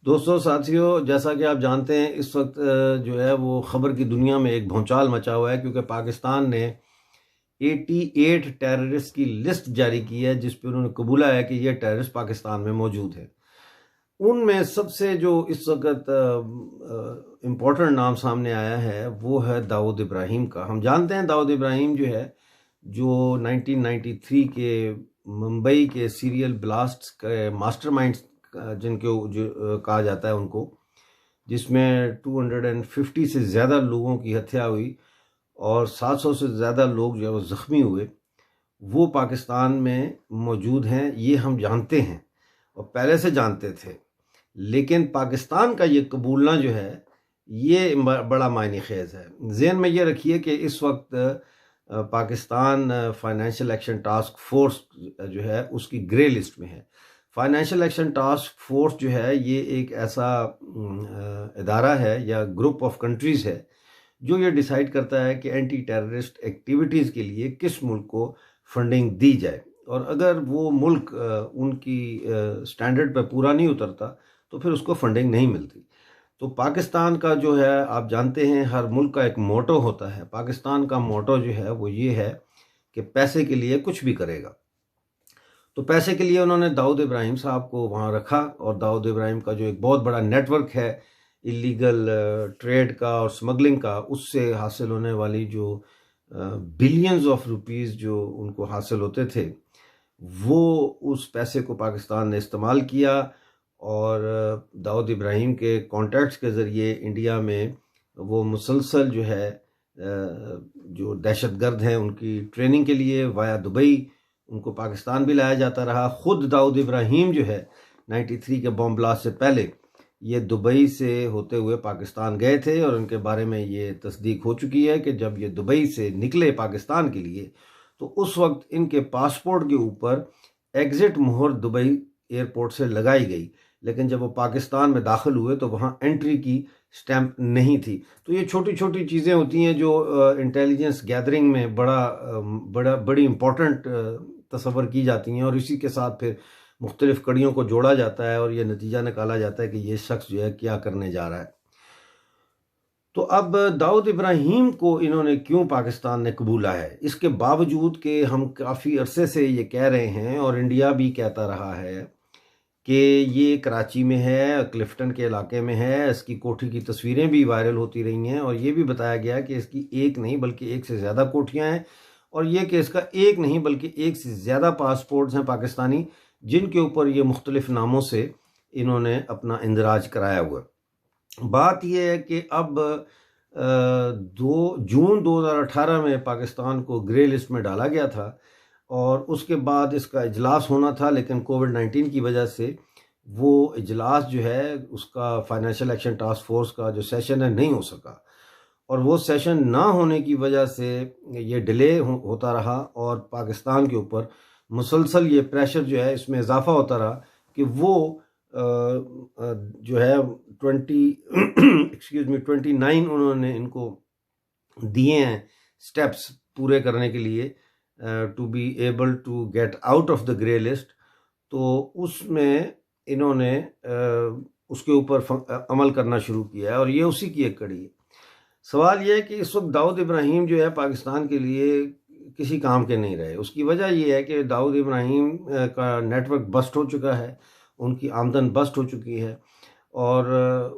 दोस्तों साथियों, जैसा कि आप जानते हैं इस वक्त जो है वो ख़बर की दुनिया में एक भौचाल मचा हुआ है, क्योंकि पाकिस्तान ने 88 टेररिस्ट की लिस्ट जारी की है, जिस पे उन्होंने कबूला है कि ये टेररिस्ट पाकिस्तान में मौजूद है। उनमें सबसे जो इस वक्त इम्पोर्टेंट नाम सामने आया है वो है दाऊद इब्राहिम का। हम जानते हैं दाऊद इब्राहिम जो है, जो 1993 के मुंबई के सीरियल ब्लास्ट के मास्टरमाइंड्स जिनको जो कहा जाता है उनको, जिसमें 250 से ज़्यादा लोगों की हत्या हुई और 700 से ज़्यादा लोग जो है वो ज़ख्मी हुए, वो पाकिस्तान में मौजूद हैं, ये हम जानते हैं और पहले से जानते थे। लेकिन पाकिस्तान का ये कबूलना जो है ये बड़ा मायने खेज है। ज़हन में ये रखिए कि इस वक्त Pakistan financial action task force जो है उसकी ग्रे लिस्ट में है। फाइनेंशियल एक्शन टास्क फोर्स जो है ये एक ऐसा इदारा है या ग्रुप ऑफ कंट्रीज़ है जो ये डिसाइड करता है कि एंटी टेररिस्ट एक्टिविटीज़ के लिए किस मुल्क को फंडिंग दी जाए, और अगर वो मुल्क उनकी स्टैंडर्ड पर पूरा नहीं उतरता तो फिर उसको फंडिंग नहीं मिलती। तो पाकिस्तान का जो है, आप जानते हैं हर मुल्क का एक मोटो होता है। पाकिस्तान का मोटो जो है वो ये है कि पैसे के लिए कुछ भी करेगा। तो पैसे के लिए उन्होंने दाऊद इब्राहिम साहब को वहाँ रखा, और दाऊद इब्राहिम का जो एक बहुत बड़ा नेटवर्क है इलीगल ट्रेड का और स्मगलिंग का, उससे हासिल होने वाली जो बिलियंस ऑफ रुपीस जो उनको हासिल होते थे, वो उस पैसे को पाकिस्तान ने इस्तेमाल किया और दाऊद इब्राहिम के कॉन्टैक्ट्स के ज़रिए इंडिया में वो मुसलसल जो है जो दहशतगर्द हैं उनकी ट्रेनिंग के लिए वाया दुबई उनको पाकिस्तान भी लाया जाता रहा। ख़ुद दाऊद इब्राहिम जो है 93 के बॉम्ब ब्लास्ट से पहले ये दुबई से होते हुए पाकिस्तान गए थे, और उनके बारे में ये तस्दीक हो चुकी है कि जब ये दुबई से निकले पाकिस्तान के लिए तो उस वक्त इनके पासपोर्ट के ऊपर एग्ज़िट मोहर दुबई एयरपोर्ट से लगाई गई, लेकिन जब वो पाकिस्तान में दाखिल हुए तो वहाँ एंट्री की स्टैंप नहीं थी। तो ये छोटी छोटी चीज़ें होती हैं जो इंटेलिजेंस गैदरिंग में बड़ी इम्पोर्टेंट तस्वर की जाती हैं, और इसी के साथ फिर मुख्तलिफ कड़ियों को जोड़ा जाता है और ये नतीजा निकाला जाता है कि ये शख्स जो है क्या करने जा रहा है। तो अब दाऊद इब्राहिम को इन्होंने क्यों पाकिस्तान ने कबूला है, इसके बावजूद कि हम काफ़ी अरसे से ये कह रहे हैं और इंडिया भी कहता रहा है कि ये कराची में है, क्लिफ्टन के इलाके में है। इसकी कोठी की तस्वीरें भी वायरल होती रही हैं और ये भी बताया गया कि इसकी एक नहीं बल्कि एक से ज़्यादा कोठियाँ हैं, और ये कि इसका एक नहीं बल्कि एक से ज़्यादा पासपोर्ट्स हैं पाकिस्तानी, जिनके ऊपर ये मुख्तलिफ नामों से इन्होंने अपना इंदराज कराया हुआ। बात यह है कि अब 2 जून 2018 में पाकिस्तान को ग्रे लिस्ट में डाला गया था, और उसके बाद इसका इजलास होना था, लेकिन कोविड-19 की वजह से वो इजलास जो है उसका फाइनेंशियल एक्शन टास्क फोर्स का जो सेशन है नहीं हो सका, और वो सेशन ना होने की वजह से ये डिले होता रहा, और पाकिस्तान के ऊपर मुसलसल ये प्रेशर जो है इसमें इजाफा होता रहा कि वो जो है 29 उन्होंने इनको दिए हैं स्टेप्स पूरे करने के लिए to be able to get out of the grey list. तो उसमें इन्होंने उसके ऊपर अमल करना शुरू किया है, और ये उसी की एक कड़ी है। सवाल यह है कि इस वक्त दाऊद इब्राहिम जो है पाकिस्तान के लिए किसी काम के नहीं रहे। उसकी वजह यह है कि दाऊद इब्राहिम का नेटवर्क बस्ट हो चुका है, उनकी आमदन बस्ट हो चुकी है, और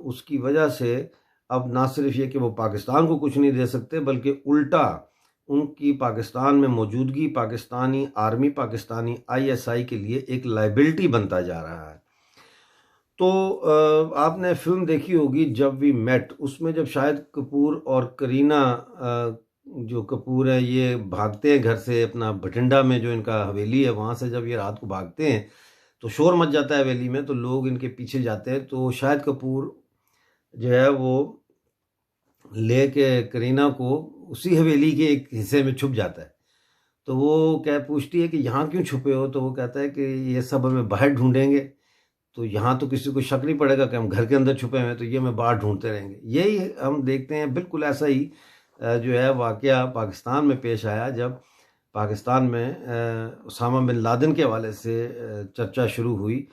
उसकी वजह से अब ना सिर्फ ये कि वो पाकिस्तान को कुछ नहीं दे सकते, बल्कि उल्टा उनकी पाकिस्तान में मौजूदगी पाकिस्तानी आर्मी, पाकिस्तानी ISI के लिए एक लाइबिलिटी बनता जा रहा है। तो आपने फिल्म देखी होगी जब वी मेट, उसमें जब शाहिद कपूर और करीना जो कपूर है ये भागते हैं घर से, अपना बठिंडा में जो इनका हवेली है वहाँ से जब ये रात को भागते हैं तो शोर मच जाता है हवेली में, तो लोग इनके पीछे जाते हैं। तो शाहिद कपूर जो है वो लेके करीना को उसी हवेली के एक हिस्से में छुप जाता है। तो वो पूछती है कि यहाँ क्यों छुपे हो, तो वो कहता है कि ये सब हमें बाहर ढूंढेंगे, तो यहाँ तो किसी को शक नहीं पड़ेगा कि हम घर के अंदर छुपे हुए हैं, तो ये हमें बाहर ढूंढते रहेंगे। यही हम देखते हैं, बिल्कुल ऐसा ही जो है वाक़या पाकिस्तान में पेश आया, जब पाकिस्तान में उसामा बिन लादेन के हवाले से चर्चा शुरू हुई,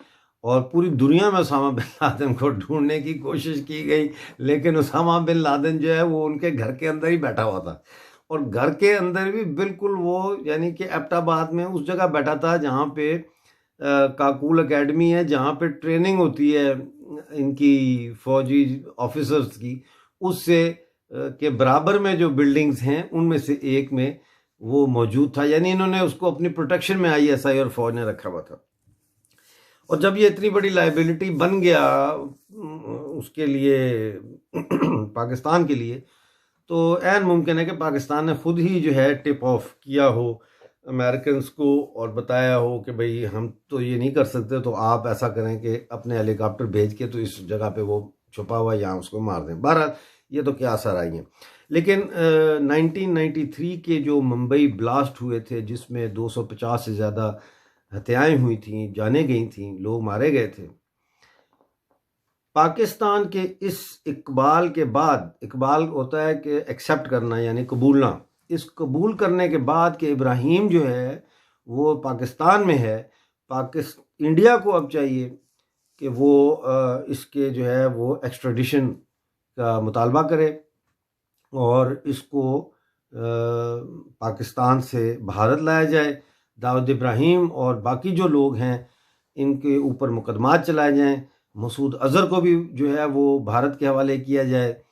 और पूरी दुनिया में उसामा बिन लादेन को ढूंढने की कोशिश की गई, लेकिन उसामा बिन लादेन जो है वो उनके घर के अंदर ही बैठा हुआ था। और घर के अंदर भी बिल्कुल वो, यानी कि एबटाबाद में उस जगह बैठा था जहाँ पे काकूल एकेडमी है, जहाँ पे ट्रेनिंग होती है इनकी फौजी ऑफिसर्स की, उससे के बराबर में जो बिल्डिंग्स हैं उनमें से एक में वो मौजूद था। यानी इन्होंने उसको अपनी प्रोटेक्शन में आईएसआई और फौज ने रखा हुआ था। और जब ये इतनी बड़ी लाइबिलिटी बन गया उसके लिए पाकिस्तान के लिए, तो ऐन मुमकिन है कि पाकिस्तान ने खुद ही जो है टिप ऑफ किया हो अमेरिकन को और बताया हो कि भाई हम तो ये नहीं कर सकते, तो आप ऐसा करें कि अपने हेलीकॉप्टर भेज के तो इस जगह पे वो छुपा हुआ यहाँ उसको मार दें। बहरहाल ये तो क्या असर आई हैं। लेकिन 1993 के जो मुंबई ब्लास्ट हुए थे, जिसमें 250 से ज़्यादा हत्याएं हुई थी, जाने गई थी, लोग मारे गए थे, पाकिस्तान के इस इकबाल के बाद, इकबाल होता है कि एक्सेप्ट करना यानी कबूलना, इस कबूल करने के बाद कि इब्राहिम जो है वो पाकिस्तान में है, इंडिया को अब चाहिए कि वो इसके जो है वो एक्स्ट्रेडिशन का मुतालबा करे और इसको पाकिस्तान से भारत लाया जाए। दाऊद इब्राहिम और बाकी जो लोग हैं इनके ऊपर मुकदमात चलाए जाएं। मसूद अज़हर को भी जो है वो भारत के हवाले किया जाए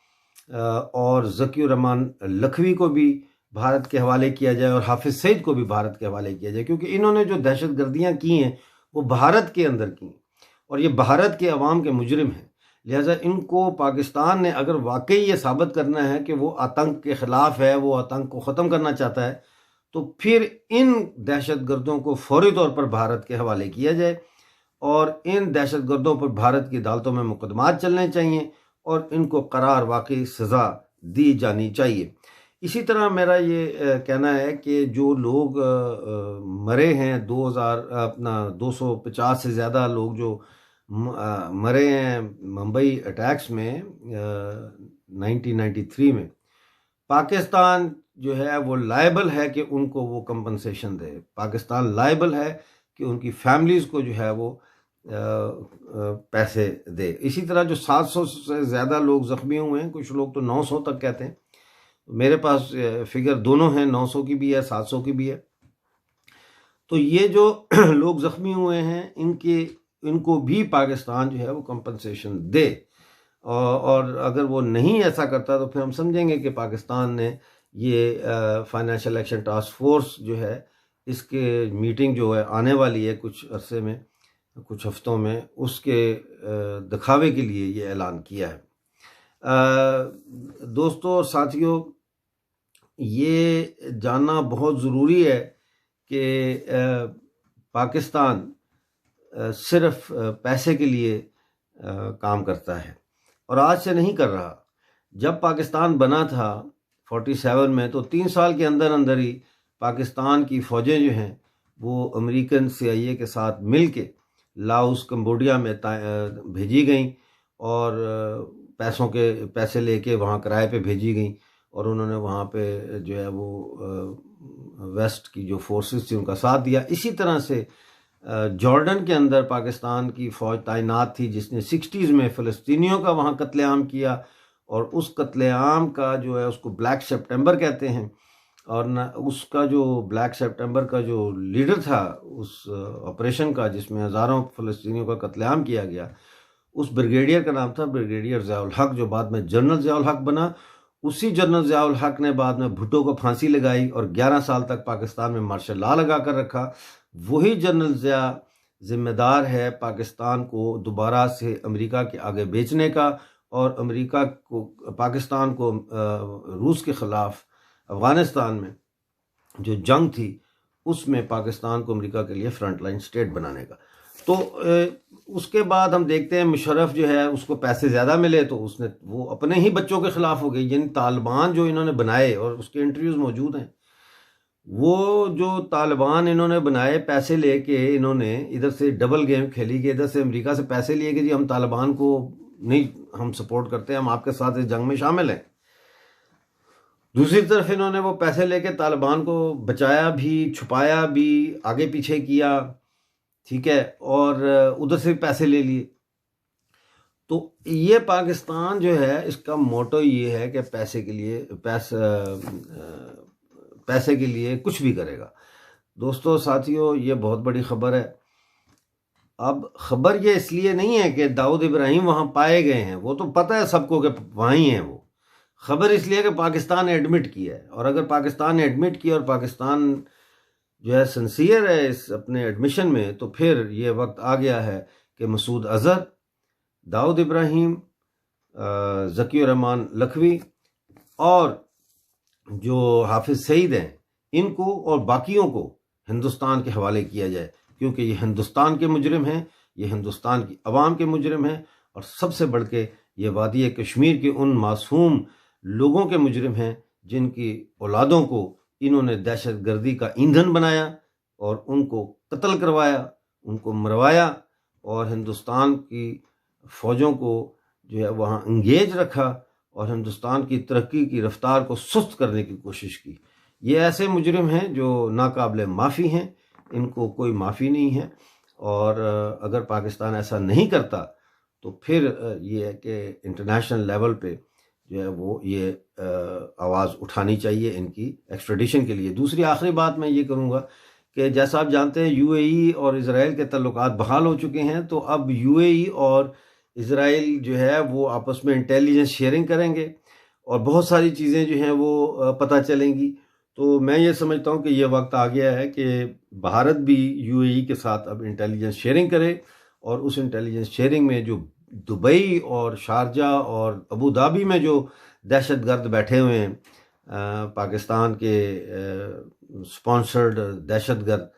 और ज़कीउर रहमान लखवी को भी भारत के हवाले किया जाए और हाफिज़ सईद को भी भारत के हवाले किया जाए, क्योंकि इन्होंने जो दहशत गर्दियाँ की हैं वो भारत के अंदर की और ये भारत के अवाम के मुजरिम हैं। लिहाजा इनको पाकिस्तान ने अगर वाकई ये साबित करना है कि वो आतंक के ख़िलाफ़ है, वो आतंक को ख़त्म करना चाहता है, तो फिर इन दहशत गर्दों को फौरी तौर पर भारत के हवाले किया जाए और इन दहशत गर्दों पर भारत की अदालतों में मुकदमात चलने चाहिए और इनको करार वाकई सज़ा दी जानी चाहिए। इसी तरह मेरा ये कहना है कि जो लोग मरे हैं 250 से ज़्यादा लोग जो मरे हैं मुंबई अटैक्स में 1993 में, पाकिस्तान जो है वो लायबल है कि उनको वो कंपनसेशन दे। पाकिस्तान लायबल है कि उनकी फैमिलीज़ को जो है वो पैसे दे। इसी तरह जो 700 से ज़्यादा लोग ज़ख्मी हुए हैं, कुछ लोग तो 900 तक कहते हैं, मेरे पास फिगर दोनों हैं, 900 की भी है, 700 की भी है। तो ये जो लोग ज़ख्मी हुए हैं इनको भी पाकिस्तान जो है वो कंपनसेशन दे और अगर वो नहीं ऐसा करता तो फिर हम समझेंगे कि पाकिस्तान ने ये फाइनेंशियल एक्शन टास्क फोर्स जो है इसके मीटिंग जो है आने वाली है कुछ अरसे में, कुछ हफ्तों में, उसके दिखावे के लिए ये ऐलान किया है। दोस्तों और साथियों, ये जानना बहुत ज़रूरी है कि पाकिस्तान सिर्फ पैसे के लिए काम करता है और आज से नहीं कर रहा। जब पाकिस्तान बना था 47 में, तो 3 साल के अंदर अंदर ही पाकिस्तान की फ़ौजें जो हैं वो अमेरिकन CIA के साथ मिल के लाओस कंबोडिया में भेजी गई और पैसे लेके वहाँ किराए पे भेजी गई और उन्होंने वहाँ पे जो है वो वेस्ट की जो फोर्सेस थी उनका साथ दिया। इसी तरह से जॉर्डन के अंदर पाकिस्तान की फ़ौज तैनात थी जिसने 60s में फ़लस्तीनियों का वहाँ कत्लेआम किया और उस कत्लेआम का जो है उसको ब्लैक सितंबर कहते हैं और न उसका जो ब्लैक सितंबर का जो लीडर था उस ऑपरेशन का जिसमें हज़ारों फ़लस्तीनियों का कत्लेआम किया गया, उस ब्रिगेडियर का नाम था ब्रिगेडियर ज़ियाउल हक, जो बाद में जनरल ज़ियाउल हक बना। उसी जनरल ज़ियाउल हक ने बाद में भुट्टो को फांसी लगाई और 11 साल तक पाकिस्तान में मार्शल लॉ लगा कर रखा। वही जनरल ज़िया ज़िम्मेदार है पाकिस्तान को दोबारा से अमेरिका के आगे बेचने का और अमेरिका को, पाकिस्तान को रूस के ख़िलाफ़ अफ़गानिस्तान में जो जंग थी उसमें पाकिस्तान को अमेरिका के लिए फ्रंट लाइन स्टेट बनाने का। तो उसके बाद हम देखते हैं मुशर्रफ जो है उसको पैसे ज़्यादा मिले तो उसने वो अपने ही बच्चों के ख़िलाफ़ हो गई। यानी तालिबान जो इन्होंने बनाए और उसके इंटरव्यूज़ मौजूद हैं, वो जो तालिबान इन्होंने बनाए पैसे लेके इन्होंने इधर से डबल गेम खेली कि इधर से अमेरिका से पैसे लिए कि जी हम तालिबान को नहीं हम सपोर्ट करते, हम आपके साथ इस जंग में शामिल हैं। दूसरी तरफ इन्होंने वो पैसे लेके तालिबान को बचाया भी, छुपाया भी, आगे पीछे किया ठीक है, और उधर से पैसे ले लिए। तो ये पाकिस्तान जो है, इसका मोटो ये है कि पैसे के लिए पैसे के लिए कुछ भी करेगा। दोस्तों साथियों, ये बहुत बड़ी खबर है। अब खबर ये इसलिए नहीं है कि दाऊद इब्राहिम वहाँ पाए गए हैं, वो तो पता है सबको कि वहाँ ही हैं वो। खबर इसलिए कि पाकिस्तान ने एडमिट किया है, और अगर पाकिस्तान ने एडमिट किया और पाकिस्तान जो है सिंसियर है इस अपने एडमिशन में, तो फिर ये वक्त आ गया है कि मसूद अजहर, दाऊद इब्राहिम, ज़की रहमान लखवी और जो हाफिज सईद हैं, इनको और बाकियों को हिंदुस्तान के हवाले किया जाए, क्योंकि ये हिंदुस्तान के मुजरिम हैं, ये हिंदुस्तान की अवाम के मुजरिम हैं, और सबसे बढ़ के ये वादी कश्मीर के उन मासूम लोगों के मुजरिम हैं जिनकी औलादों को इन्होंने दहशत गर्दी का ईंधन बनाया और उनको कत्ल करवाया, उनको मरवाया, और हिंदुस्तान की फ़ौजों को जो है वहाँ इंगेज रखा और हिंदुस्तान की तरक्की की रफ्तार को सुस्त करने की कोशिश की। ये ऐसे मुजरिम हैं जो नाकाबिले माफ़ी हैं, इनको कोई माफ़ी नहीं है। और अगर पाकिस्तान ऐसा नहीं करता तो फिर ये है कि इंटरनेशनल लेवल पे जो है वो ये आवाज़ उठानी चाहिए इनकी एक्स्ट्रेडिशन के लिए। दूसरी आखिरी बात मैं ये करूँगा कि जैसा आप जानते हैं यूएई और इज़राइल के ताल्लुकात बहाल हो चुके हैं, तो अब यूएई और इज़राइल जो है वो आपस में इंटेलिजेंस शेयरिंग करेंगे और बहुत सारी चीज़ें जो हैं वो पता चलेंगी। तो मैं ये समझता हूँ कि ये वक्त आ गया है कि भारत भी यूएई के साथ अब इंटेलिजेंस शेयरिंग करे, और उस इंटेलिजेंस शेयरिंग में जो दुबई और शारजा और अबू धाबी में जो दहशतगर्द बैठे हुए हैं, पाकिस्तान के स्पॉन्सर्ड दहशतगर्द,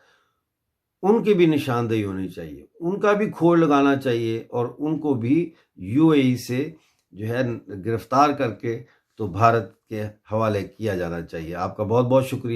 उनकी भी निशानदेही होनी चाहिए, उनका भी खोज लगाना चाहिए, और उनको भी यूएई से जो है गिरफ्तार करके तो भारत के हवाले किया जाना चाहिए। आपका बहुत बहुत शुक्रिया।